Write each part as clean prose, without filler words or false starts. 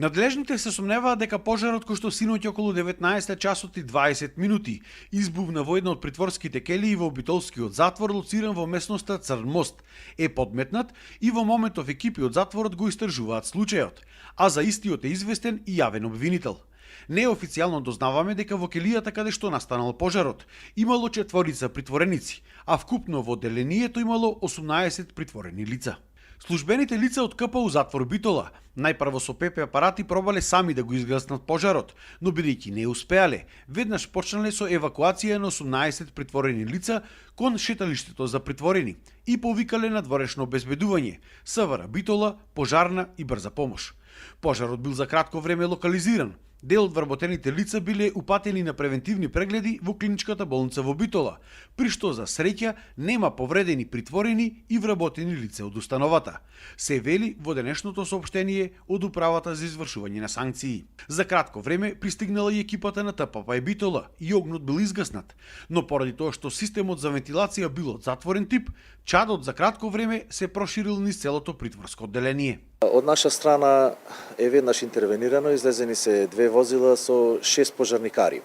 Надлежните се сомневаат дека пожарот кој што синоќ околу 19 часот и 20 минути избувна во една од притворските келии во Битолскиот затвор лоциран во местноста Црн мост е подметнат и во моментов екипи од затворот го истражуваат случајот, а за истиот е известен и јавен обвинител. Неофицијално дознаваме дека во келијата каде што настанал пожарот имало 4 притвореници, а вкупно во одделението имало 18 притворени лица. Службените лица од КПУ затвор Битола најпрво со ПП апарати пробале сами да го изгаснат пожарот, но бидејќи не успеале, веднаш почнале со евакуација на 18 притворени лица кон шеталиштето за притворени и повикале на дворешно обезбедување, СВР Битола, пожарна и брза помош. Пожарот бил за кратко време локализиран. Дел од вработените лица биле упатени на превентивни прегледи во клиничката болница во Битола, при што за среќа нема повредени притворени и вработени лица од установата. Се вели во денешното соопштение од управата за извршување на санкции. За кратко време пристигнала и екипата на ТПП Битола и огнот бил изгаснат, но поради тоа што системот за вентилација бил од затворен тип, чадот за кратко време се проширил низ целото притворско одделение. Од наша страна е веднаш интервенирано, излезени се 2 возила со 6 пожарникари.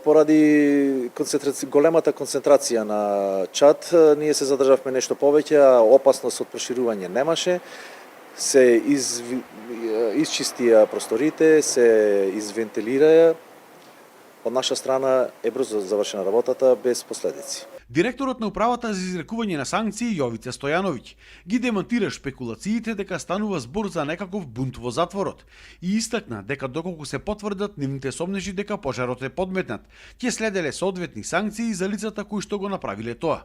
Поради големата концентрација на чад, ние се задржавме нешто повеќе, а опасност од проширување немаше. Се изчистија просторите, се извентилираа. Од наша страна е брзо завршена работата без последици. Директорот на управата за изрекување на санкции Јовица Стојановиќ ги демонтира шпекулациите дека станува збор за некаков бунт во затворот и истакна дека доколку се потврдат нивните сомнежи дека пожарот е подметнат, ќе следеле соодветни санкции за лицата кои што го направиле тоа.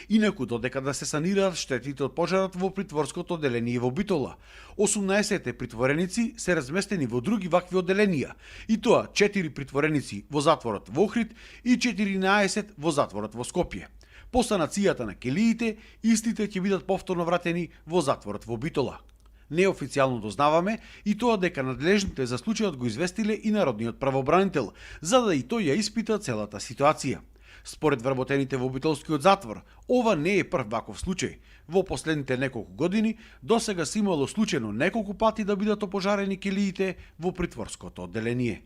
Инаку додека да се санираат штетите од пожарот во притворското одделение во Битола, 18 притвореници се разместени во други вакви одделенија, и тоа 4 притвореници во затворот во Охрид и 14 во затворот во Скопје. По санацијата на келиите, истите ќе бидат повторно вратени во затворот во Битола. Неофицијално дознаваме и тоа дека надлежните за случајот го известиле и народниот правобранител, за да и тој ја испита целата ситуација. Според вработените во Битолскиот затвор, ова не е прв ваков случај. Во последните неколку години досега се имало случајно неколку пати да бидат опожарени келиите во притворското одделение.